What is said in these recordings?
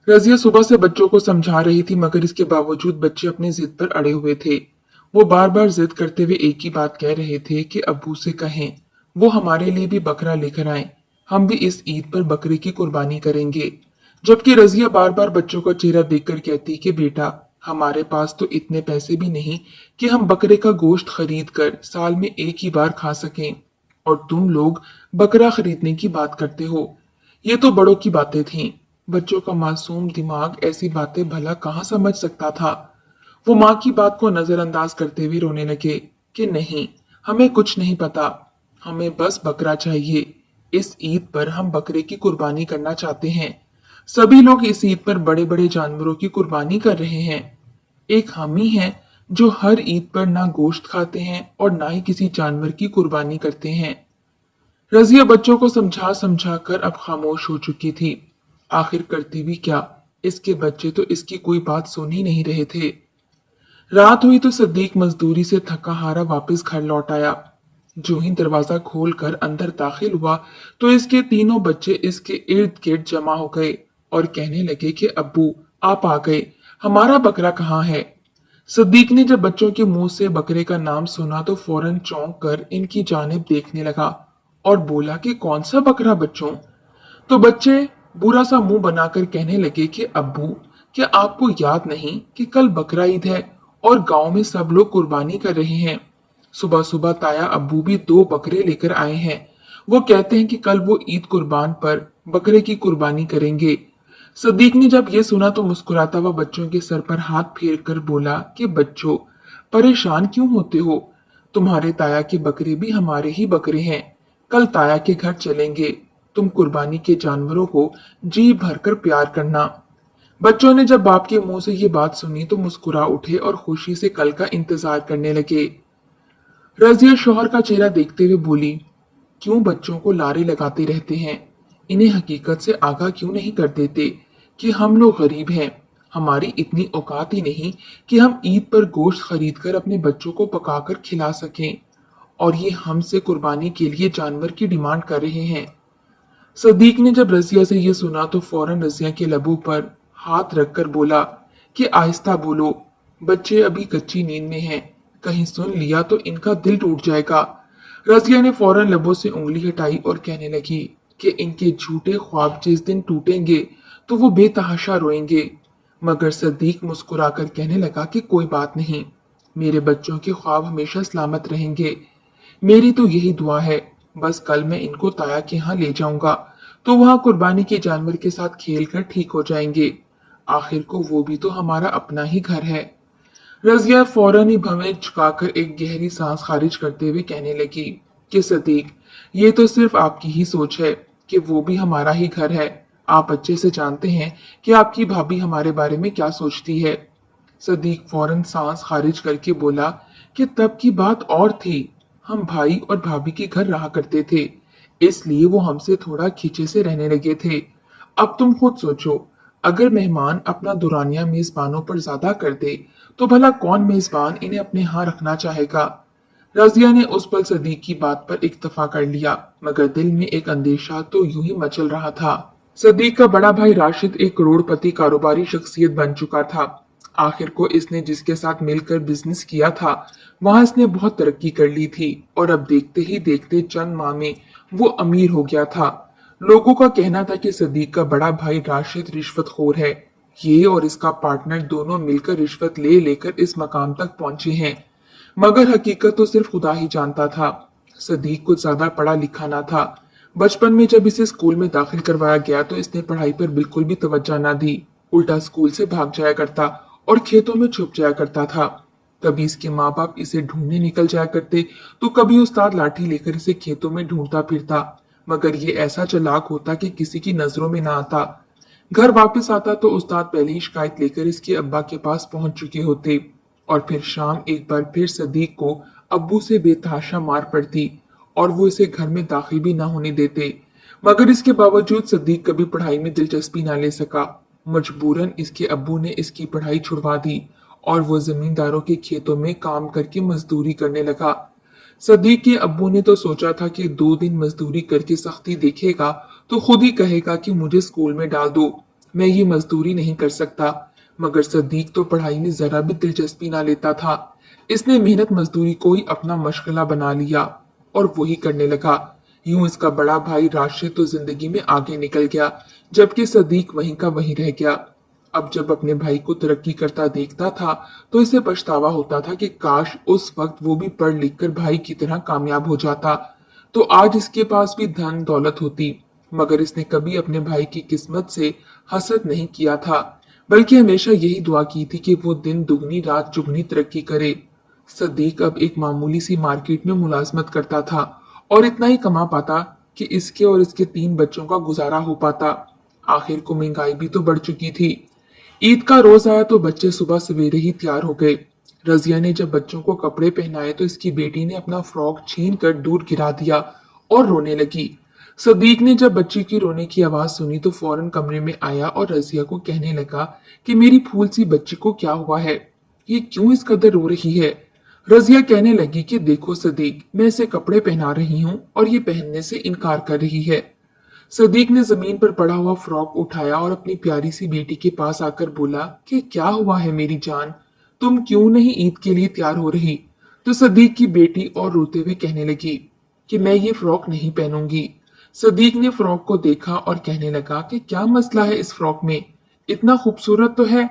रजिया सुबह से बच्चों को समझा रही थी, मगर इसके बावजूद बच्चे अपनी जिद पर अड़े हुए थे। वो बार बार जिद करते हुए एक ही बात कह रहे थे कि अब्बू से कहें वो हमारे लिए भी बकरा लेकर आए, हम भी इस ईद पर बकरे की कुर्बानी करेंगे। जबकि रजिया बार बार बच्चों का चेहरा देखकर कहती कि बेटा, हमारे पास तो इतने पैसे भी नहीं कि हम बकरे का गोश्त खरीद कर साल में एक ही बार खा सकें, और तुम लोग बकरा खरीदने की बात करते हो। ये तो बड़ों की बातें थीं। बच्चों का मासूम दिमाग ऐसी बातें भला कहाँ समझ सकता था। वो माँ की बात को नजरअंदाज करते हुए रोने लगे कि नहीं, हमें कुछ नहीं पता, हमें बस बकरा चाहिए। इस ईद पर हम बकरे की कुर्बानी करना चाहते हैं। सभी लोग इस ईद पर बड़े बड़े जानवरों की कुर्बानी कर रहे हैं। एक हम ही हैं जो हर ईद पर ना गोश्त खाते हैं और ना ही किसी जानवर की कुर्बानी करते हैं। रजिया बच्चों को समझा समझा कर अब खामोश हो चुकी थी। आखिर करती भी क्या, इसके बच्चे तो इसकी कोई बात सुन ही नहीं रहे थे। रात हुई तो सदीक मजदूरी से थका हारा वापस घर लौट आया। जो ही दरवाजा खोलकर अंदर दाखिल हुआ तो इसके तीनों बच्चे इसके इर्द गिर्द जमा हो गए और कहने लगे कि अब्बू, आप आ गए, हमारा बकरा कहाँ है। सदीक ने जब बच्चों के मुंह से बकरे का नाम सुना तो फौरन चौंक कर इनकी जानिब देखने लगा और बोला कि कौन सा बकरा बच्चों। तो बच्चे बुरा सा मुंह बनाकर कहने लगे कि अब्बू, क्या आपको याद नहीं कि कल बकरा ईद है और गांव में सब लोग कुर्बानी कर रहे हैं। सुबह सुबह ताया अब्बू भी दो बकरे लेकर आए हैं। वो कहते हैं कि कल वो ईद कुर्बान पर बकरे की कुर्बानी करेंगे। सदीक ने जब ये सुना तो मुस्कुराता हुआ बच्चों के सर पर हाथ फेर कर बोला कि बच्चों, परेशान क्यों होते हो, तुम्हारे ताया के बकरे भी हमारे ही बकरे हैं। कल ताया के घर चलेंगे, तुम कुर्बानी के जानवरों को जी भरकर प्यार करना। बच्चों ने जब बाप के मुंह से ये बात सुनी तो मुस्कुरा उठे और खुशी से कल का इंतजार करने लगे। रजिया शौहर का चेहरा देखते हुए बोली, क्यों बच्चों को लारे लगाते रहते हैं, इन्हें हकीकत से आगाह क्यों नहीं कर देते कि हम लोग गरीब हैं, हमारी इतनी औकात ही नहीं कि हम ईद पर गोश्त खरीद कर अपने बच्चों को पकाकर खिला सकें, और ये हमसे कुर्बानी के लिए जानवर की डिमांड कर रहे हैं। सदीक ने जब रजिया से ये सुना तो फौरन रजिया के लबों पर हाथ रखकर बोला कि आहिस्ता बोलो, बच्चे अभी कच्ची नींद में हैं, कहीं सुन लिया तो इनका दिल टूट जाएगा। रजिया ने फौरन लबों से उंगली हटाई और कहने लगी कि इनके झूठे ख्वाब जिस दिन टूटेंगे तो वो बेतहाशा रोएंगे। मगर सदीक मुस्कुराकर कहने लगा कि कोई बात नहीं, मेरे बच्चों के ख्वाब हमेशा सलामत रहेंगे। मेरी तो यही दुआ है, बस कल मैं इनको ताया के यहाँ ले जाऊंगा तो वहां कुर्बानी के जानवर के साथ खेल कर ठीक हो जाएंगे। आखिर को वो भी तो हमारा अपना ही घर है। रजिया फौरन ही भवें झुकाकर एक गहरी सांस खारिज करते हुए कहने लगी कि सदीक, ये तो सिर्फ आपकी ही सोच है कि वो भी हमारा ही घर है। आप अच्छे से जानते हैं कि आपकी भाभी हमारे बारे में क्या सोचती है। सदीक फौरन सांस खारिज करके बोला कि तब की बात और थी, हम भाई और भाभी के घर रहा करते थे, इसलिए वो हमसे थोड़ा खींचे से रहने लगे थे। अब तुम खुद सोचो, अगर मेहमान अपना दुरानिया मेजबानों पर ज्यादा कर दे तो भला कौन मेजबान इन्हें अपने यहाँ रखना चाहेगा। रजिया ने उस पल सदीक की बात पर इक्तफा कर लिया, मगर दिल में एक अंदेशा तो यूं ही मचल रहा था। सदीक का बड़ा भाई राशिद एक करोड़पति कारोबारी शख्सियत बन चुका था। आखिर को इसने जिसके साथ मिलकर बिजनेस किया था वहां इसने बहुत तरक्की कर ली थी, और अब देखते ही देखते चंद माह में वो अमीर हो गया था। लोगों का कहना था कि सदीक का बड़ा भाई राशिद रिश्वतखोर है। ये और इसका पार्टनर दोनों मिलकर रिश्वत ले लेकर इस मकाम तक पहुंचे हैं, मगर हकीकत तो सिर्फ खुदा ही जानता था। सदीक कुछ ज्यादा पढ़ा लिखा ना था। बचपन में जब इसे स्कूल में दाखिल करवाया गया तो इसने पढ़ाई पर बिल्कुल भी तवज्जो ना दी, उल्टा स्कूल से भाग जाया करता और खेतों में छुप जाया करता था। कभी इसके माँ बाप इसे ढूंढने निकल जाया करते तो कभी उस्ताद लाठी लेकर इसे खेतों में ढूंढता फिरता, मगर ये ऐसा चालाक होता कि किसी की नजरों में ना आता। घर वापस आता तो उस्ताद पहले ही शिकायत लेकर इसके अब्बा के पास पहुंच चुके होते, और फिर शाम एक बार फिर सदीक को अब्बू से बेतहाशा मार पड़ती और वो इसे घर में दाखिल भी ना होने देते। मगर इसके बावजूद सदीक कभी पढ़ाई में दिलचस्पी ना ले सका। मजबूरन इसके अब्बू ने इसकी पढ़ाई छुड़वा दी और वो जमींदारों के खेतों में काम करके मजदूरी करने लगा। सदीक के अब्बू ने तो सोचा था कि 2 दिन मजदूरी करके सख्ती देखेगा तो खुद ही कहेगा कि मुझे स्कूल में डाल दो, मैं ये मजदूरी नहीं कर सकता। मगर सदीक तो पढ़ाई में जरा भी दिलचस्पी ना लेता था। इसने मेहनत मजदूरी को ही अपना मशगला बना लिया और वही करने लगा। यूं इसका बड़ा भाई राशिद तो जिंदगी में आगे निकल गया, जबकि सदीक वहीं का वहीं रह गया। अब जब अपने भाई को तरक्की करता देखता था तो इसे पछतावा होता था कि काश उस वक्त वो भी पढ़ लिख कर भाई की तरह कामयाब हो जाता, तो आज इसके पास भी धन दौलत होती। मगर इसने कभी अपने भाई की किस्मत से हसद नहीं किया था, बल्कि हमेशा यही दुआ की थी कि वो दिन दुगनी रात चुगनी तरक्की करे। सदीक अब एक मामूली सी मार्केट में मुलाजमत करता था और इतना ही कमा पाता कि इसके और इसके 3 बच्चों का गुजारा हो पाता। आखिर को महंगाई भी तो बढ़ चुकी थी। ईद का रोज आया तो बच्चे सुबह सवेरे ही तैयार हो गए। रजिया ने जब बच्चों को कपड़े पहनाए तो इसकी बेटी ने अपना फ्रॉक छीन कर दूर गिरा दिया और रोने लगी। सदीक ने जब बच्ची की रोने की आवाज सुनी तो फौरन कमरे में आया और रजिया को कहने लगा कि मेरी फूल सी बच्ची को क्या हुआ है, ये क्यों इस कदर रो रही है। रजिया कहने लगी कि देखो सदीक, मैं इसे कपड़े पहना रही हूँ और ये पहनने से इनकार कर रही है। सदीक ने जमीन पर पड़ा हुआ फ्रॉक उठाया और अपनी प्यारी सी बेटी के पास आकर बोला कि क्या हुआ है मेरी जान, तुम क्यों नहीं ईद के लिए तैयार हो रही। तो सदीक की बेटी और रोते हुए कहने लगी कि मैं ये फ्रॉक नहीं पहनूंगी। सदीक ने फ्रॉक को देखा और कहने लगा कि क्या मसला है इस फ्रॉक में, इतना खूबसूरत तो है।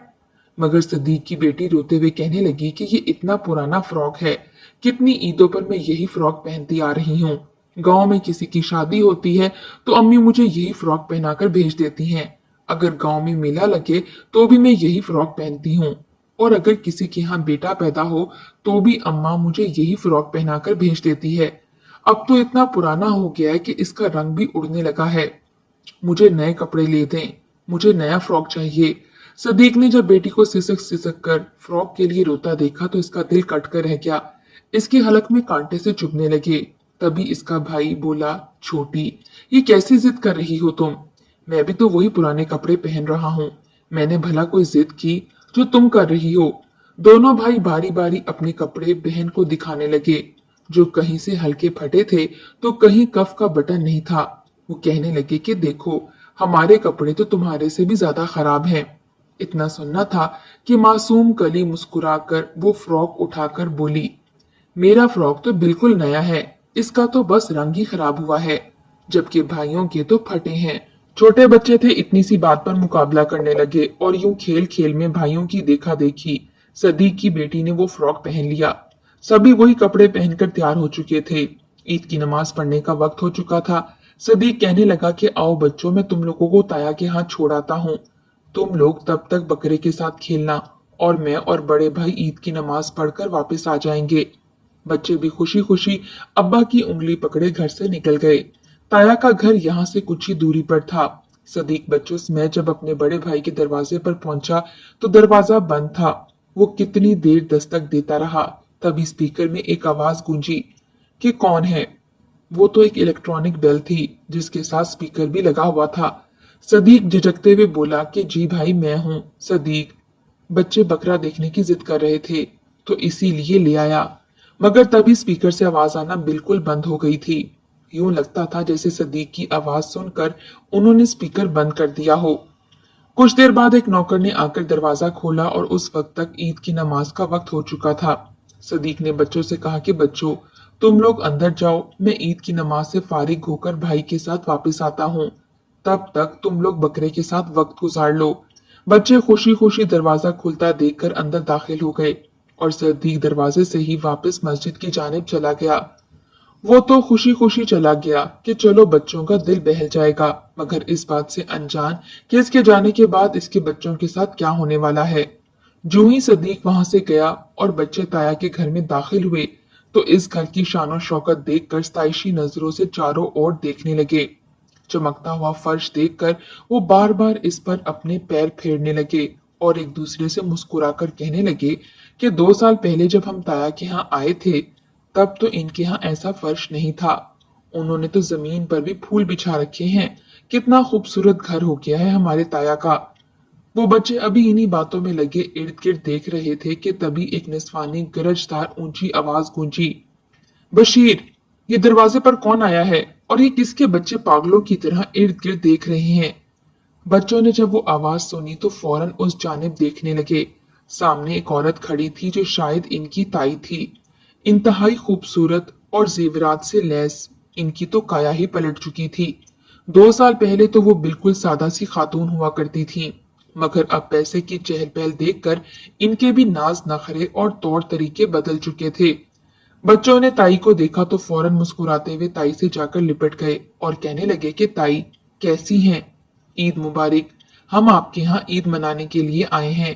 मगर सदीक की बेटी रोते हुए कहने लगी कि ये इतना पुराना फ्रॉक है, कितनी ईदों पर मैं यही फ्रॉक पहनती आ रही हूँ। गांव में किसी की शादी होती है तो अम्मी मुझे यही फ्रॉक पहनाकर भेज देती हैं। अगर गांव में मेला लगे तो भी मैं यही फ्रॉक पहनती हूँ, और अगर किसी के यहाँ बेटा पैदा हो तो भी अम्मा मुझे यही फ्रॉक पहनाकर भेज देती है। अब तो इतना पुराना हो गया है कि इसका रंग भी उड़ने लगा है। मुझे नए कपड़े ले दें, मुझे नया फ्रॉक चाहिए। सदीक ने जब बेटी को सिसक सिसक कर फ्रॉक के लिए रोता देखा तो इसका दिल कट कर रह गया। इसके हलक में कांटे से चुभने लगे। तभी इसका भाई बोला, छोटी, ये कैसी जिद कर रही हो तुम, मैं भी तो वही पुराने कपड़े पहन रहा हूँ, मैंने भला कोई जिद की जो तुम कर रही हो। दोनों भाई बारी बारी अपने कपड़े बहन को दिखाने लगे, जो कहीं से हल्के फटे थे तो कहीं कफ का बटन नहीं था। वो कहने लगे कि देखो, हमारे कपड़े तो तुम्हारे से भी ज्यादा खराब हैं। इतना सुनना था कि मासूम कली मुस्कुराकर वो फ्रॉक उठाकर बोली, मेरा फ्रॉक तो बिल्कुल नया है, इसका तो बस रंग ही खराब हुआ है, जबकि भाइयों के तो फटे हैं। छोटे बच्चे थे, इतनी सी बात पर मुकाबला करने लगे और यूं खेल खेल में भाइयों की देखा देखी सदीक की बेटी ने वो फ्रॉक पहन लिया। सभी वही कपड़े पहनकर तैयार हो चुके थे। ईद की नमाज पढ़ने का वक्त हो चुका था। सदीक कहने लगा कि आओ बच्चों, मैं तुम लोगों को ताया के हाथ छोड़ाता हूँ। तुम लोग तब तक बकरे के साथ खेलना और मैं और बड़े भाई ईद की नमाज पढ़कर वापस आ जाएंगे। बच्चे भी खुशी खुशी अब्बा की उंगली पकड़े घर से निकल गए। ताया का घर यहाँ से कुछ ही दूरी पर था। सदीक बच्चों में जब अपने बड़े भाई के दरवाजे पर पहुंचा तो दरवाजा बंद था। वो कितनी देर दस्तक देता रहा, तभी स्पीकर में एक आवाज गूंजी कि कौन है। वो तो एक इलेक्ट्रॉनिक बेल थी जिसके साथ स्पीकर भी लगा हुआ था। सदीक झिझकते हुए बोला कि जी भाई, मैं हूँ सदीक। बच्चे बकरा देखने की जिद कर रहे थे तो इसीलिए ले आया। मगर तभी स्पीकर से आवाज आना बिल्कुल बंद हो गई थी। यूं लगता था जैसे सदीक की आवाज सुनकर उन्होंने स्पीकर बंद कर दिया हो। कुछ देर बाद एक नौकर ने आकर दरवाजा खोला और उस वक्त तक ईद की नमाज का वक्त हो चुका था। सदीक ने बच्चों से कहा कि बच्चों, तुम लोग अंदर जाओ, मैं ईद की नमाज से फारिग होकर भाई के साथ वापस आता हूँ। तब तक तुम लोग बकरे के साथ वक्त गुजार लो। बच्चे खुशी खुशी दरवाजा खुलता देखकर अंदर दाखिल हो गए और सदीक दरवाजे से ही वापस मस्जिद की जानिब चला गया। वो तो खुशी खुशी चला गया कि चलो बच्चों का दिल बहल जाएगा, मगर इस बात से अनजान कि इसके जाने के बाद इसके बच्चों के साथ क्या होने वाला है। जो ही सदीक वहां से गया और बच्चे ताया के घर में दाखिल हुए तो इस घर की शानो शौकत देखकर सताइशी नजरों से चारों ओर देखने लगे। चमकता हुआ फर्श देखकर वो बार बार इस पर अपने पैर फेरने लगे और एक दूसरे से मुस्कुराकर कहने लगे कि 2 साल पहले जब हम ताया के यहाँ आए थे तब तो इनके यहाँ ऐसा फर्श नहीं था। उन्होंने तो जमीन पर भी फूल बिछा रखे हैं, कितना खूबसूरत घर हो गया है हमारे ताया का। वो बच्चे अभी इन्हीं बातों में लगे इर्द गिर्द देख रहे थे कि तभी एक निस्वानी गरजदार ऊंची आवाज गूंजी, बशीर, ये दरवाजे पर कौन आया है और ये किसके बच्चे पागलों की तरह इर्द गिर्द देख रहे हैं। बच्चों ने जब वो आवाज सुनी तो फौरन उस जानिब देखने लगे। सामने एक औरत खड़ी थी जो शायद इनकी ताई थी। इंतहाई खूबसूरत और जेवरात से लैस इनकी तो काया ही पलट चुकी थी। 2 साल पहले तो वो बिल्कुल सादा सी खातून हुआ करती थी, मगर अब पैसे की चहल पहल देखकर इनके भी नाज नखरे और तौर तरीके बदल चुके थे। बच्चों ने ताई को देखा तो फौरन मुस्कुराते हुए ताई से जाकर लिपट गए और कहने लगे कि ताई कैसी हैं? ईद मुबारक। हम आपके यहाँ ईद मनाने के लिए आए हैं।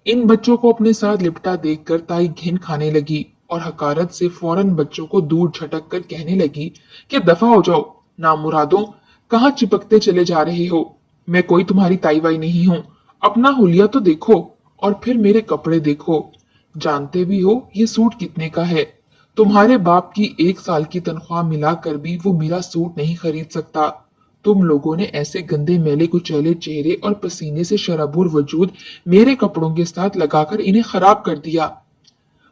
इन बच्चों को अपने साथ लिपटा देखकर ताई घिन खाने लगी और हकारत से फौरन बच्चों को दूर झटक कर कहने लगी कि दफा हो जाओ नामुरादों, कहाँ चिपकते चले जा रहे हो? मैं कोई तुम्हारी ताई वाई नहीं हूँ। अपना हुलिया तो देखो और फिर मेरे कपड़े देखो। जानते भी हो ये सूट कितने का है? तुम्हारे बाप की 1 साल की तनख्वाह मिलाकर भी वो मेरा सूट नहीं खरीद सकता। तुम लोगों ने ऐसे गंदे मैले कुचैले चेहरे और पसीने से शराबुर वजूद मेरे कपड़ों के साथ लगाकर इन्हें खराब कर दिया।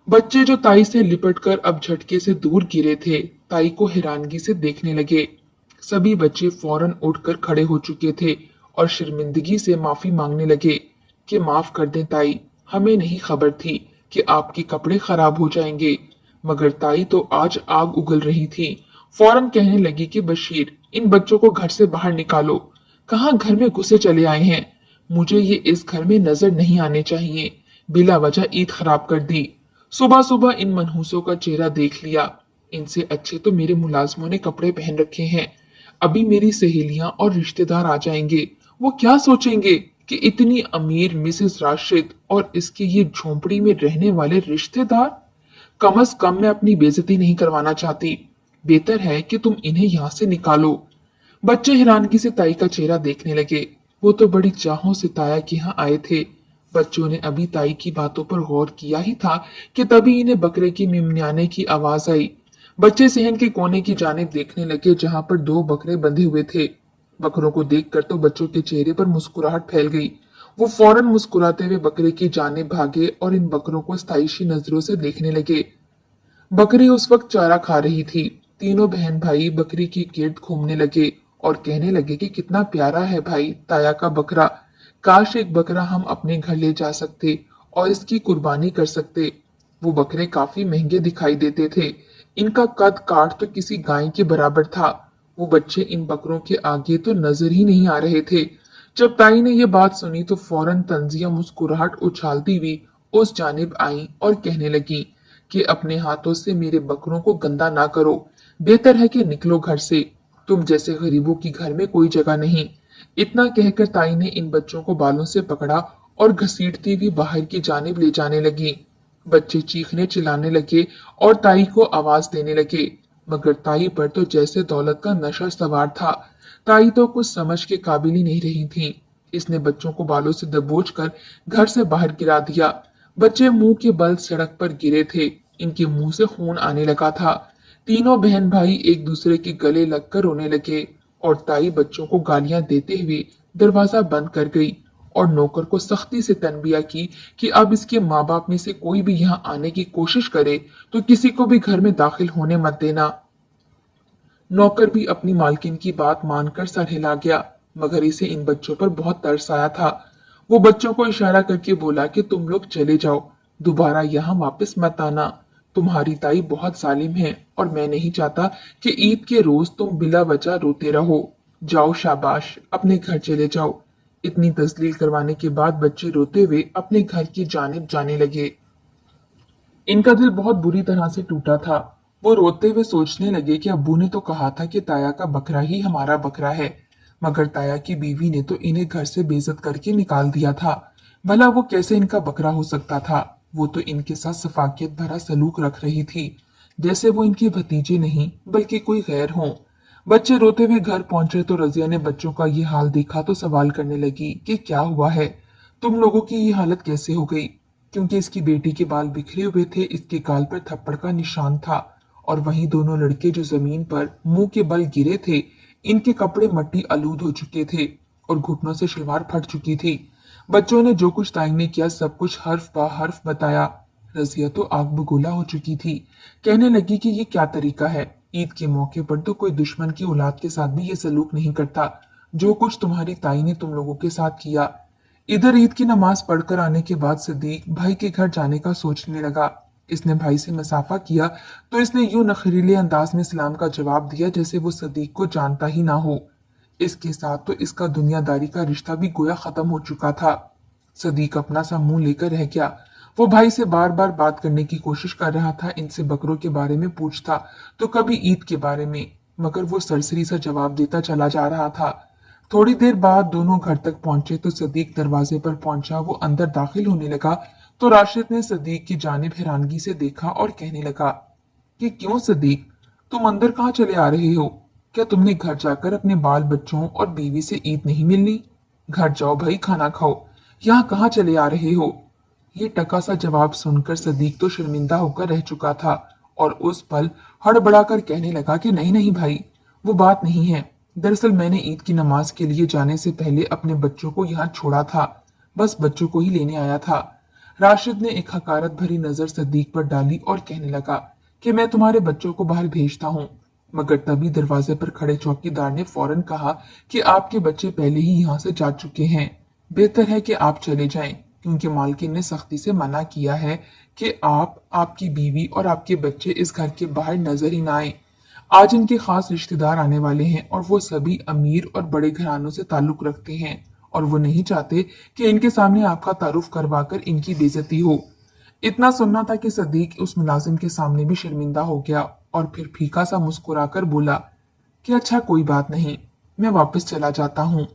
बच्चे जो ताई से लिपटकर अब झटके से दूर गिरे थे, ताई को हैरानगी से देखने लगे। सभी बच्चे फौरन उठकर खड़े हो चुके थे और शर्मिंदगी से माफी मांगने लगे कि माफ कर दें ताई, हमें नहीं खबर थी कि आपके कपड़े खराब हो जाएंगे। मगर ताई तो आज आग उगल रही थी। फौरन कहने लगी कि बशीर, इन बच्चों को घर से बाहर निकालो। कहाँ घर में घुसे चले आए हैं? मुझे ये इस घर में नजर नहीं आने चाहिए। बिला वजह ईद खराब कर दी। सुबह सुबह इन मनहूसों का चेहरा देख लिया। इनसे अच्छे तो मेरे मुलाजमों ने कपड़े पहन रखे हैं। अभी मेरी सहेलियां और रिश्तेदार आ जाएंगे। वो क्या सोचेंगे कि इतनी अमीर मिसेस राशिद और इसके ये झोंपड़ी में रहने वाले रिश्तेदार। कम से कम मैं अपनी बेइज्जती नहीं करवाना चाहती। बेहतर है कि तुम इन्हें यहाँ से निकालो। बच्चे हैरानगी से ताई का चेहरा देखने लगे। वो तो बड़ी चाहों से ताया के यहाँ आए थे। बच्चों ने अभी ताई की बातों पर गौर किया ही था कि तभी इन्हें बकरे की मिमनियाने की आवाज आई। बच्चे सहन के कोने की जानिब देखने लगे जहां पर 2 बकरे बंधे हुए थे। बकरों को देखकर तो बच्चों के चेहरे पर मुस्कुराहट फैल गई। वो फौरन मुस्कुराते हुए बकरे की जानिब भागे और इन बकरों को स्ताइशी नजरों से देखने लगे। बकरी उस वक्त चारा खा रही थी। तीनों बहन भाई बकरी के गिर्द घूमने लगे और कहने लगे कि कितना प्यारा है भाई ताया का बकरा। काश एक बकरा हम अपने घर ले जा सकते और इसकी कुर्बानी कर सकते। वो बकरे काफी महंगे दिखाई देते थे। इनका कद काठ तो किसी गाय के बराबर था। वो बच्चे इन बकरों के आगे तो नजर ही नहीं आ रहे थे। जब ताई ने यह बात सुनी तो फौरन तंजिया मुस्कुराहट उछालती हुई उस जानिब आई और कहने लगी कि अपने हाथों से मेरे बकरों को गंदा ना करो। बेहतर है कि निकलो घर से। तुम जैसे गरीबों की घर में कोई जगह नहीं। इतना कहकर ताई ने इन बच्चों को बालों से पकड़ा और घसीटती हुई बाहर की जानिब ले जाने लगी। बच्चे चीखने चिल्लाने लगे और ताई को आवाज देने लगे, मगर ताई पर तो जैसे दौलत का नशा सवार था। ताई तो कुछ समझ के काबिल ही नहीं रही थी। इसने बच्चों को बालों से दबोच कर घर से बाहर गिरा दिया। बच्चे मुंह के बल सड़क पर गिरे थे। इनके मुंह से खून आने लगा था। तीनों बहन भाई एक दूसरे के गले लगकर रोने लगे और ताई बच्चों को गालियां देते हुए दरवाजा बंद कर गई और नौकर को सख्ती से तनबिया की कि अब इसके माँ बाप में से कोई भी यहाँ आने की कोशिश करे तो किसी को भी घर में दाखिल होने मत देना। नौकर भी अपनी मालकिन की बात मानकर सर हिला गया, मगर इसे इन बच्चों पर बहुत तरस आया था। वो बच्चों को इशारा करके बोला कि तुम लोग चले जाओ, दोबारा यहाँ वापस मत आना। तुम्हारी ताई बहुत जालिम है और मैं नहीं चाहता कि ईद के रोज तुम बिला वजह रोते रहो। जाओ शाबाश, अपने घर चले जाओ। इतनी तस्लील करवाने के बाद बच्चे रोते हुए अपने घर की जानिब जाने लगे। इनका दिल बहुत बुरी तरह से टूटा था। वो रोते हुए सोचने लगे कि अब्बू ने तो कहा था कि ताया का बकरा ही हमारा बकरा है, मगर ताया की बीवी ने तो इन्हें घर से बेइज्जत करके निकाल दिया था। भला वो कैसे इनका बकरा हो सकता था? वो तो इनके साथ सफाकियत भरा सलूक रख रही थी, जैसे वो इनके भतीजे नहीं बल्कि कोई गैर हों। बच्चे रोते हुए घर पहुंचे तो रजिया ने बच्चों का ये हाल देखा तो सवाल करने लगी कि क्या हुआ है, तुम लोगों की ये हालत कैसे हो गई? क्योंकि इसकी बेटी के बाल बिखरे हुए थे, इसके गाल पर थप्पड़ का निशान था और वहीं दोनों लड़के जो जमीन पर मुंह के बल गिरे थे, इनके कपड़े मट्टी आलूद हो चुके थे और घुटनों से शलवार फट चुकी थी। बच्चों ने जो कुछ ताई ने किया सब कुछ हर्फ बा हर्फ बताया। रजिया तो आग बगोला हो चुकी थी। कहने लगी कि ये क्या तरीका है? ईद के मौके पर तो कोई दुश्मन की औलाद के साथ भी ये सलूक नहीं करता। जो कुछ तुम्हारी ताई ने तुम लोगों के साथ किया। इधर ईद की नमाज पढ़कर आने के बाद सदीक भाई के घर जाने का सोचने लगा। इसने भाई से मसाफा किया तो इसने यूं नखरीले अंदाज में सलाम का जवाब दिया जैसे वो सदीक को जानता ही ना हो। इसके साथ तो इसका दुनियादारी का रिश्ता भी गोया खत्म हो चुका था। सदीक अपना सा मुंह लेकर रह गया। वो भाई से बार बार बात करने की कोशिश कर रहा था, इनसे बकरों के बारे में पूछता तो कभी ईद के बारे में, मगर वो सरसरी सा जवाब देता चला जा रहा था। थोड़ी देर बाद दोनों घर तक पहुंचे तो सदीक दरवाजे पर पहुंचा। वो अंदर दाखिल होने लगा तो राशिद ने सदीक की जानिब हैरानगी से देखा और कहने लगा कि क्यों सदीक, तुम अंदर कहाँ चले आ रहे हो? क्या तुमने घर जाकर अपने बाल बच्चों और बीवी से ईद नहीं मिलनी? घर जाओ भाई, खाना खाओ, यहाँ कहाँ चले आ रहे हो? ये टका सा जवाब सुनकर सदीक तो शर्मिंदा होकर रह चुका था और उस पल हड़बड़ाकर कहने लगा कि नहीं नहीं भाई, वो बात नहीं है। दरअसल मैंने ईद की नमाज के लिए जाने से पहले अपने बच्चों को यहाँ छोड़ा था, बस बच्चों को ही लेने आया था। राशिद ने एक हकारत भरी नजर सदीक पर डाली और कहने लगा कि मैं तुम्हारे बच्चों को बाहर भेजता हूँ। मगर तभी दरवाजे पर खड़े चौकीदार ने फौरन कहा कि आपके बच्चे पहले ही यहाँ से जा चुके हैं, बेहतर है कि आप चले जाएं, क्योंकि मालकिन ने सख्ती से मना किया है कि आप, आपकी बीवी और आपके बच्चे इस घर के बाहर नजर ही ना आए। आज इनके खास रिश्तेदार आने वाले हैं और वो सभी अमीर और बड़े घरानों से ताल्लुक रखते हैं और वो नहीं चाहते कि इनके सामने आपका तारुफ करवाकर इनकी बेइज्जती हो। इतना सुनना था कि सदीक उस मुलाजिम के सामने भी शर्मिंदा हो गया और फिर फीका सा मुस्कुराकर बोला कि अच्छा कोई बात नहीं, मैं वापस चला जाता हूँ।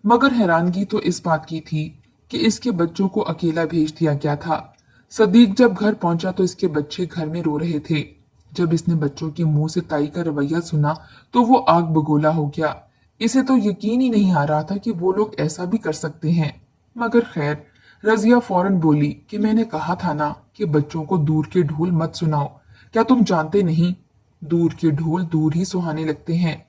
मगर हैरानगी तो इस बात की थी कि इसके बच्चों को अकेला भेज दिया गया था। सदीक जब घर पहुंचा तो इसके बच्चे घर में रो रहे थे। जब इसने बच्चों के मुंह से ताई का रवैया सुना तो वो आग बगोला हो गया। इसे तो यकीन ही नहीं आ रहा था कि वो लोग ऐसा भी कर सकते हैं। मगर खैर, रजिया फौरन बोली कि मैंने कहा था ना कि बच्चों को दूर के ढोल मत सुनाओ। क्या तुम जानते नहीं, दूर के ढोल दूर ही सुहाने लगते हैं।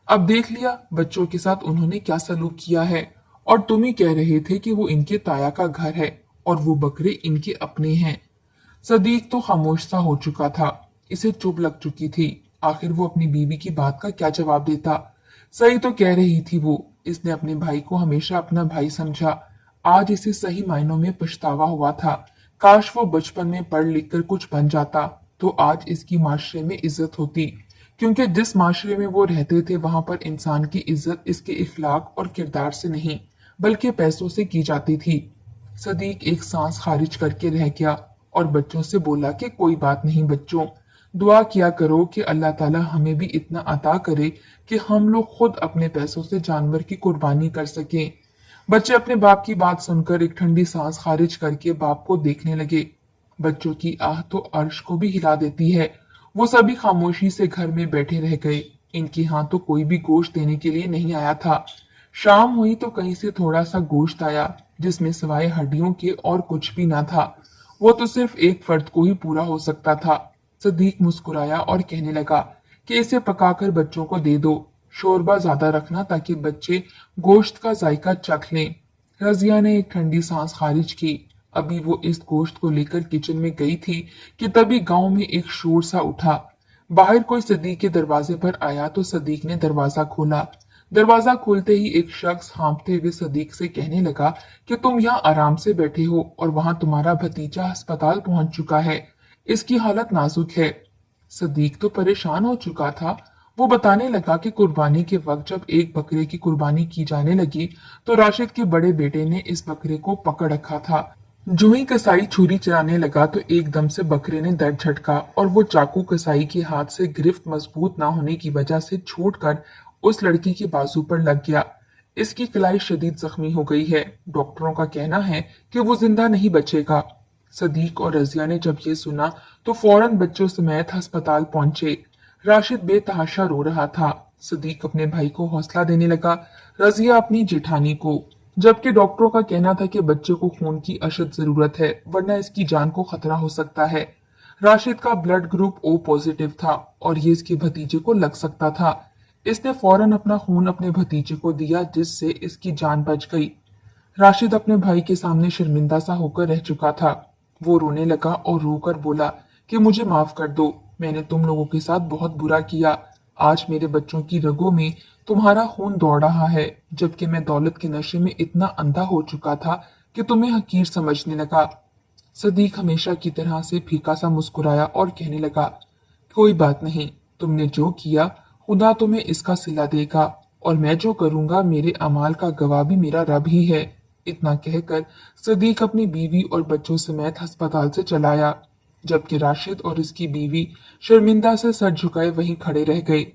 अब देख लिया बच्चों के साथ उन्होंने क्या सलूक किया है। और तुम ही कह रहे थे कि वो इनके ताया का घर है और वो बकरे इनके अपने हैं। सदीक तो खामोश सा हो चुका था। इसे चुप लग चुकी थी। आखिर वो अपनी बीवी की बात का क्या जवाब देता। सही तो कह रही थी वो, इसने अपने भाई को हमेशा अपना भाई समझा। आज इसे सही मायनों में पछतावा हुआ था। काश वो बचपन में पढ़ लिख कर कुछ बन जाता तो आज इसकी माशरे में इज्जत होती, क्योंकि जिस माशरे में वो रहते थे वहां पर इंसान की इज्जत इसके इखलाक और किरदार से नहीं बल्कि पैसों से की जाती थी। सदीक एक सांस खारिज करके रह गया और बच्चों से बोला कि कोई बात नहीं बच्चों, दुआ किया करो कि अल्लाह ताला हमें भी इतना अता करे कि हम लोग खुद अपने पैसों से जानवर की कुर्बानी कर सकें। बच्चे अपने बाप की बात सुनकर एक ठंडी सांस खारिज करके बाप को देखने लगे। बच्चों की आह तो अर्श को भी हिला देती है। वो सभी खामोशी से घर में बैठे रह गए। इनके यहाँ तो कोई भी गोश्त देने के लिए नहीं आया था। शाम हुई तो कहीं से थोड़ा सा गोश्त आया जिसमें सिवाय हड्डियों के और कुछ भी ना था। वो तो सिर्फ एक फर्द को ही पूरा हो सकता था। सदीक मुस्कुराया और कहने लगा कि इसे पकाकर बच्चों को दे दो, शोरबा ज्यादा रखना ताकि बच्चे गोश्त का जायका चख लें। रजिया ने एक ठंडी सांस खारिज की। अभी वो इस गोश्त को लेकर किचन में गई थी कि तभी गांव में एक शोर सा उठा। बाहर कोई सदीक के दरवाजे पर आया तो सदीक ने दरवाजा खोला। दरवाजा खोलते ही एक शख्स हाँफते हुए सदीक से कहने लगा कि तुम यहाँ आराम से बैठे हो और वहां तुम्हारा भतीजा अस्पताल पहुंच चुका है, इसकी हालत नाजुक है। सदीक तो परेशान हो चुका था। वो बताने लगा कि कुर्बानी के वक्त जब एक बकरे की कुर्बानी की जाने लगी तो राशिद के बड़े बेटे ने इस बकरे को पकड़ रखा था। जो ही कसाई छुरी चलाने लगा तो एकदम से बकरे ने दर्द झटका और वो चाकू कसाई के हाथ से गिरफ्त मजबूत ना होने की वजह से छूटकर उस लड़की के बाजू पर लग गया। इसकी कलाई शदीद जख्मी हो गई है। डॉक्टरों का कहना है कि वो जिंदा नहीं बचेगा। सदीक और रजिया ने जब ये सुना तो फौरन बच्चों समेत अस्पताल पहुंचे। राशिद बेतहाशा रो रहा था। सदीक अपने भाई को हौसला देने लगा, रजिया अपनी जेठानी को। जबकि डॉक्टरों का कहना था कि बच्चे को खून की अशद जरूरत है वरना इसकी जान को खतरा हो सकता है। राशिद का ब्लड ग्रुप ओ पॉजिटिव था और ये इसके भतीजे को लग सकता था। इसने फौरन अपना खून अपने भतीजे को दिया जिससे इसकी जान बच गई। राशिद अपने भाई के सामने शर्मिंदा सा होकर रह चुका था। वो रोने लगा और रोकर बोला कि मुझे माफ कर दो, मैंने तुम लोगों के साथ बहुत बुरा किया। आज मेरे बच्चों की रगों में तुम्हारा खून दौड़ रहा है, जबकि मैं दौलत के नशे में इतना अंधा हो चुका था कि तुम्हें हकीर समझने लगा। सदीक हमेशा की तरह से फीका सा मुस्कुराया और कहने लगा, कोई बात नहीं, तुमने जो किया खुदा तुम्हें इसका सिला देगा, और मैं जो करूंगा मेरे अमाल का गवाह भी मेरा रब ही है। इतना कहकर सदीक अपनी बीवी और बच्चों समेत अस्पताल से चला आया, जबकि राशिद और उसकी बीवी शर्मिंदा से सर झुकाए वहीं खड़े रह गए।